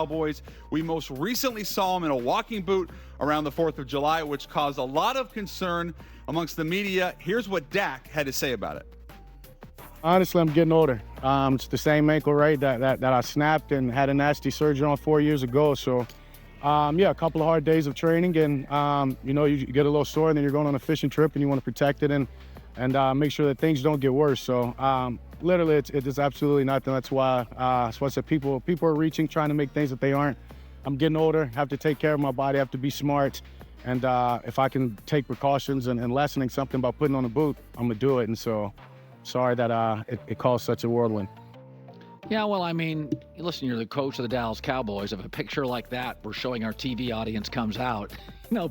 Cowboys. We most recently saw him in a walking boot around the 4th of July, which caused a lot of concern amongst the media. Here's what Dak had to say about it. Honestly, I'm getting older. It's the same ankle, right, that I snapped and had a nasty surgery on 4 years ago. So, a couple of hard days of training, and you get a little sore, and then you're going on a fishing trip, and you want to protect it and make sure that things don't get worse. So, literally, it's absolutely nothing. That's why I said people are reaching, trying to make things that they aren't. I'm getting older, have to take care of my body, have to be smart, and if I can take precautions and lessening something by putting on a boot, I'm gonna do it. And so, sorry that it caused such a whirlwind. Yeah, well, I mean, listen, you're the coach of the Dallas Cowboys. If a picture like that we're showing our TV audience comes out,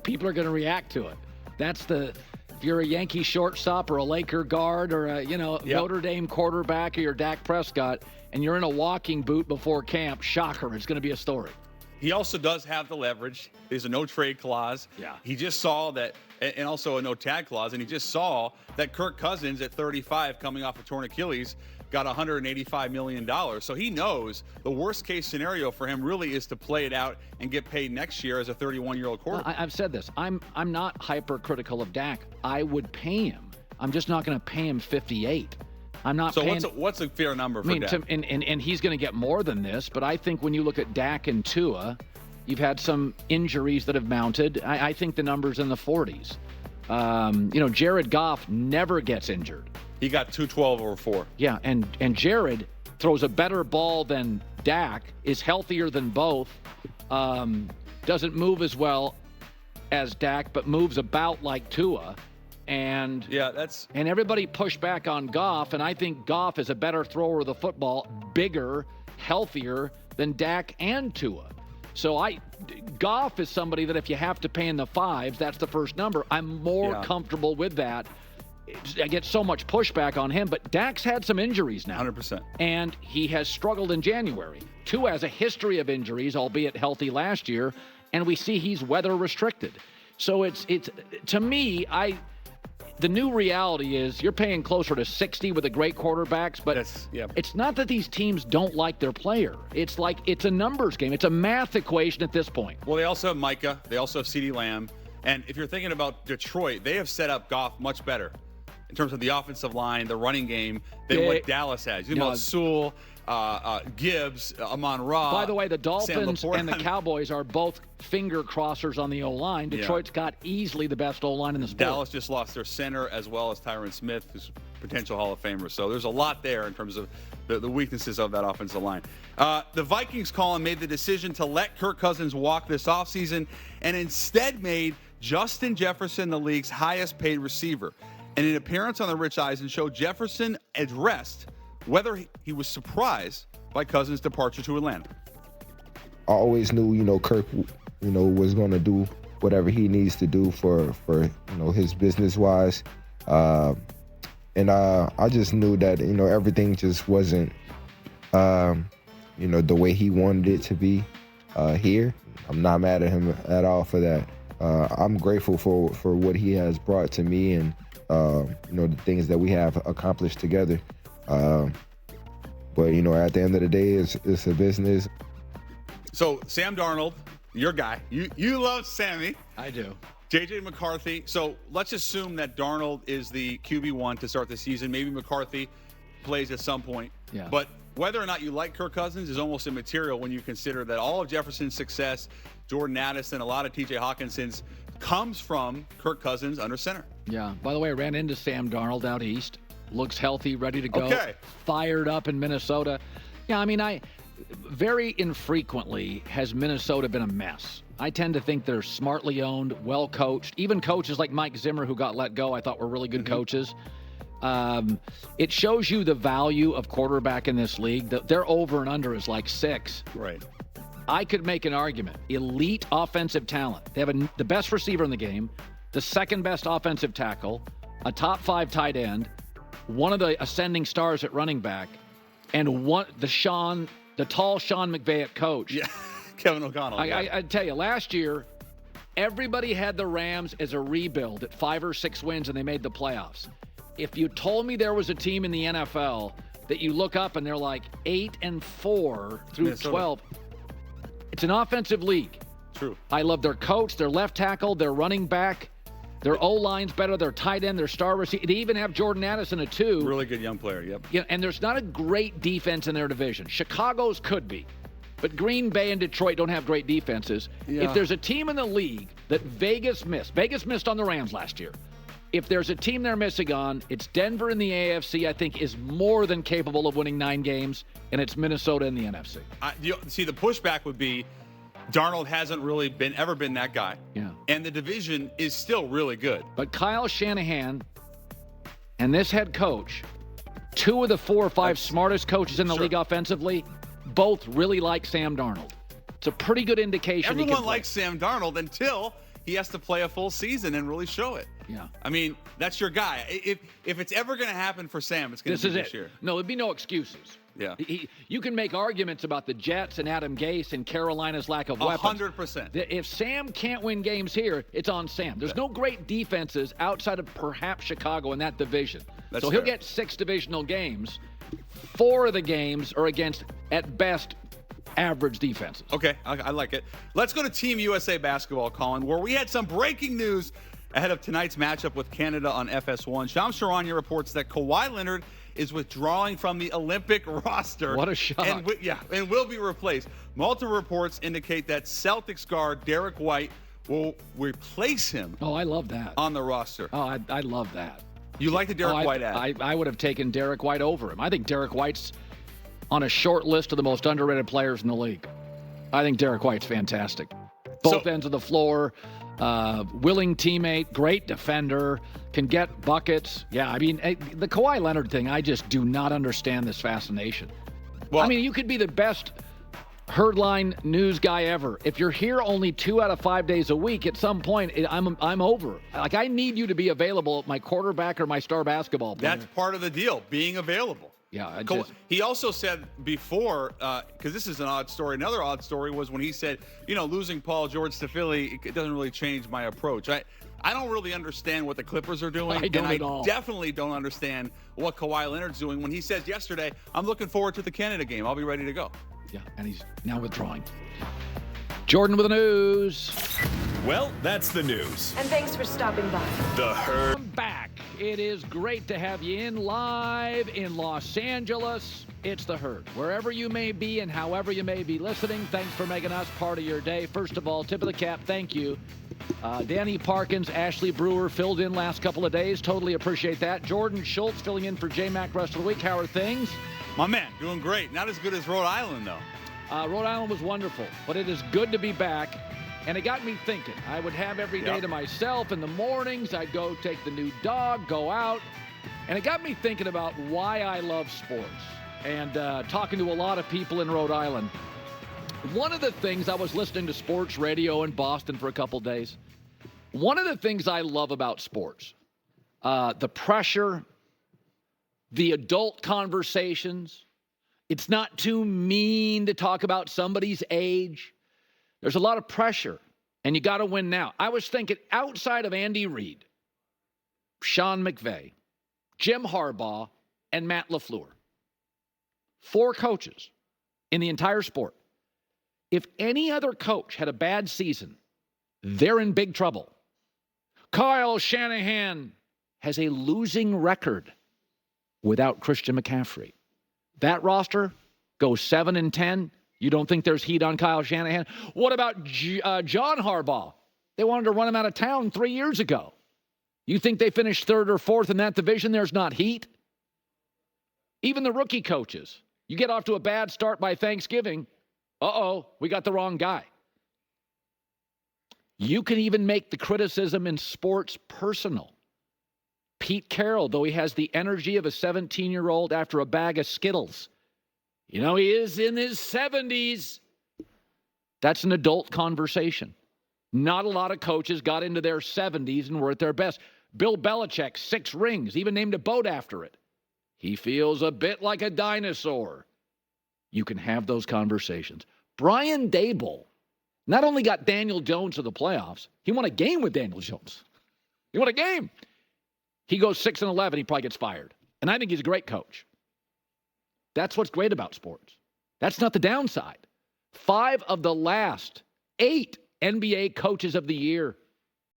people are going to react to it. If you're a Yankee shortstop or a Laker guard or a, Notre Dame quarterback or you're Dak Prescott and you're in a walking boot before camp, shocker, it's going to be a story. He also does have the leverage. There's a no-trade clause. Yeah. He just saw that, and also a no-tag clause, and he just saw that Kirk Cousins at 35, coming off a torn Achilles, got $185 million. So he knows the worst-case scenario for him really is to play it out and get paid next year as a 31-year-old quarterback. I've said this. I'm not hypercritical of Dak. I would pay him. I'm just not going to pay him 58. I'm not paying. So what's a fair number for Dak? And he's going to get more than this, but I think when you look at Dak and Tua, you've had some injuries that have mounted. I think the number's in the 40s. Jared Goff never gets injured. He got 212 over 4. Yeah, and Jared throws a better ball than Dak, is healthier than both, doesn't move as well as Dak, but moves about like Tua. And everybody pushed back on Goff, and I think Goff is a better thrower of the football, bigger, healthier than Dak and Tua. So Goff is somebody that if you have to pay in the 5s, that's the first number. I'm more comfortable with that. I get so much pushback on him, but Dak's had some injuries now. 100%. And he has struggled in January. Tua has a history of injuries, albeit healthy last year, and we see he's weather restricted. So it's to me, the new reality is you're paying closer to 60 with the great quarterbacks, but it's not that these teams don't like their player. It's like it's a numbers game. It's a math equation at this point. Well, they also have Micah. They also have CeeDee Lamb. And if you're thinking about Detroit, they have set up Goff much better in terms of the offensive line, the running game, than what Dallas has. You know, Sewell, Gibbs, Amon-Ra. By the way, the Dolphins and the Cowboys are both finger crossers on the O-line. Detroit's got easily the best O-line in the sport. Dallas just lost their center as well as Tyron Smith, who's a potential Hall of Famer. So there's a lot there in terms of the weaknesses of that offensive line. The Vikings, Colin, made the decision to let Kirk Cousins walk this offseason and instead made Justin Jefferson the league's highest paid receiver. In an appearance on the Rich Eisen show, Jefferson addressed whether he was surprised by Cousins' departure to Atlanta. I always knew, Kirk, was going to do whatever he needs to do for his business-wise. And I just knew that, everything just wasn't, the way he wanted it to be here. I'm not mad at him at all for that. I'm grateful for what he has brought to me and, the things that we have accomplished together. But, at the end of the day, it's a business. So, Sam Darnold, your guy. You love Sammy. I do. J.J. McCarthy. So, let's assume that Darnold is the QB1 to start the season. Maybe McCarthy plays at some point. Yeah. But whether or not you like Kirk Cousins is almost immaterial when you consider that all of Jefferson's success, Jordan Addison, a lot of T.J. Hawkinson's, comes from Kirk Cousins under center. Yeah. By the way, I ran into Sam Darnold out east. Looks healthy, ready to go. Okay. Fired up in Minnesota. Yeah, I mean, very infrequently has Minnesota been a mess. I tend to think they're smartly owned, well coached. Even coaches like Mike Zimmer, who got let go, I thought were really good coaches. It shows you the value of quarterback in this league. Their over and under is like 6. Right. I could make an argument. Elite offensive talent. They have the best receiver in the game, the second best offensive tackle, a top 5 tight end, one of the ascending stars at running back, and the tall Sean McVay at coach. Yeah, Kevin O'Connell. I tell you, last year, everybody had the Rams as a rebuild at 5 or 6 wins, and they made the playoffs. If you told me there was a team in the NFL that you look up and they're like 8-4 through Minnesota. 12, It's an offensive league. True. I love their coach, their left tackle, their running back. Their O-line's better, their tight end, their star receiver. They even have Jordan Addison at 2. Really good young player, yep. Yeah, and there's not a great defense in their division. Chicago's could be. But Green Bay and Detroit don't have great defenses. Yeah. If there's a team in the league that Vegas missed on the Rams last year. If there's a team they're missing on, it's Denver in the AFC, I think, is more than capable of winning 9 games, and it's Minnesota in the NFC. See, the pushback would be Darnold hasn't really ever been that guy. Yeah. And the division is still really good. But Kyle Shanahan and this head coach, 2 of the 4 or 5 smartest coaches in the league offensively, both really like Sam Darnold. It's a pretty good indication. Everyone likes Sam Darnold until he has to play a full season and really show it. Yeah. I mean, that's your guy. If it's ever going to happen for Sam, it's going to be this year. No, there'd be no excuses. Yeah. You can make arguments about the Jets and Adam Gase and Carolina's lack of weapons. 100%. If Sam can't win games here, it's on Sam. There's no great defenses outside of perhaps Chicago in that division. So he'll get 6 divisional games. 4 of the games are against, at best, average defenses. Okay, I like it. Let's go to Team USA basketball, Colin, where we had some breaking news ahead of tonight's matchup with Canada on FS1. Shams Charania reports that Kawhi Leonard is withdrawing from the Olympic roster. What a shock. And will be replaced. Multiple reports indicate that Celtics guard Derek White will replace him. Oh, I love that. On the roster. Oh, I love that. You like the Derek White ad? I would have taken Derek White over him. I think Derek White's on a short list of the most underrated players in the league. I think Derek White's fantastic. Both ends of the floor. Willing teammate, great defender, can get buckets. Yeah, I mean, the Kawhi Leonard thing, I just do not understand this fascination. Well, I mean, you could be the best herdline news guy ever. If you're here only 2 out of 5 days a week, at some point, I'm over. Like, I need you to be available, my quarterback or my star basketball player. That's part of the deal, being available. Yeah. He also said before, because this is an odd story, another odd story was when he said, losing Paul George to Philly, it doesn't really change my approach. I don't really understand what the Clippers are doing. I don't at all. Definitely don't understand what Kawhi Leonard's doing when he says yesterday, I'm looking forward to the Canada game. I'll be ready to go. Yeah, and he's now withdrawing. Jordan with the news. Well, that's the news. And thanks for stopping by. The Herd. Welcome back. It is great to have you in live in Los Angeles. It's The Herd. Wherever you may be and however you may be listening, thanks for making us part of your day. First of all, tip of the cap, thank you. Danny Parkins, Ashley Brewer filled in last couple of days. Totally appreciate that. Jordan Schultz filling in for J-Mac rest of the week. How are things? My man, doing great. Not as good as Rhode Island, though. Rhode Island was wonderful, but it is good to be back. And it got me thinking. I would have every day to myself in the mornings. I'd go take the new dog, go out. And it got me thinking about why I love sports. And talking to a lot of people in Rhode Island. One of the things, I was listening to sports radio in Boston for a couple days. One of the things I love about sports, the pressure, the adult conversations. It's not too mean to talk about somebody's age. There's a lot of pressure, and you got to win now. I was thinking outside of Andy Reid, Sean McVay, Jim Harbaugh, and Matt LaFleur, 4 coaches in the entire sport. If any other coach had a bad season, they're in big trouble. Kyle Shanahan has a losing record without Christian McCaffrey. That roster goes 7-10. You don't think there's heat on Kyle Shanahan? What about John Harbaugh? They wanted to run him out of town 3 years ago. You think they finished 3rd or 4th in that division? There's not heat? Even the rookie coaches. You get off to a bad start by Thanksgiving. We got the wrong guy. You can even make the criticism in sports personal. Pete Carroll, though he has the energy of a 17-year-old after a bag of Skittles. He is in his 70s. That's an adult conversation. Not a lot of coaches got into their 70s and were at their best. Bill Belichick, 6 rings, even named a boat after it. He feels a bit like a dinosaur. You can have those conversations. Brian Daboll not only got Daniel Jones to the playoffs, he won a game with Daniel Jones. He won a game. He goes 6-11, he probably gets fired. And I think he's a great coach. That's what's great about sports. That's not the downside. 5 of the last 8 NBA Coaches of the Year.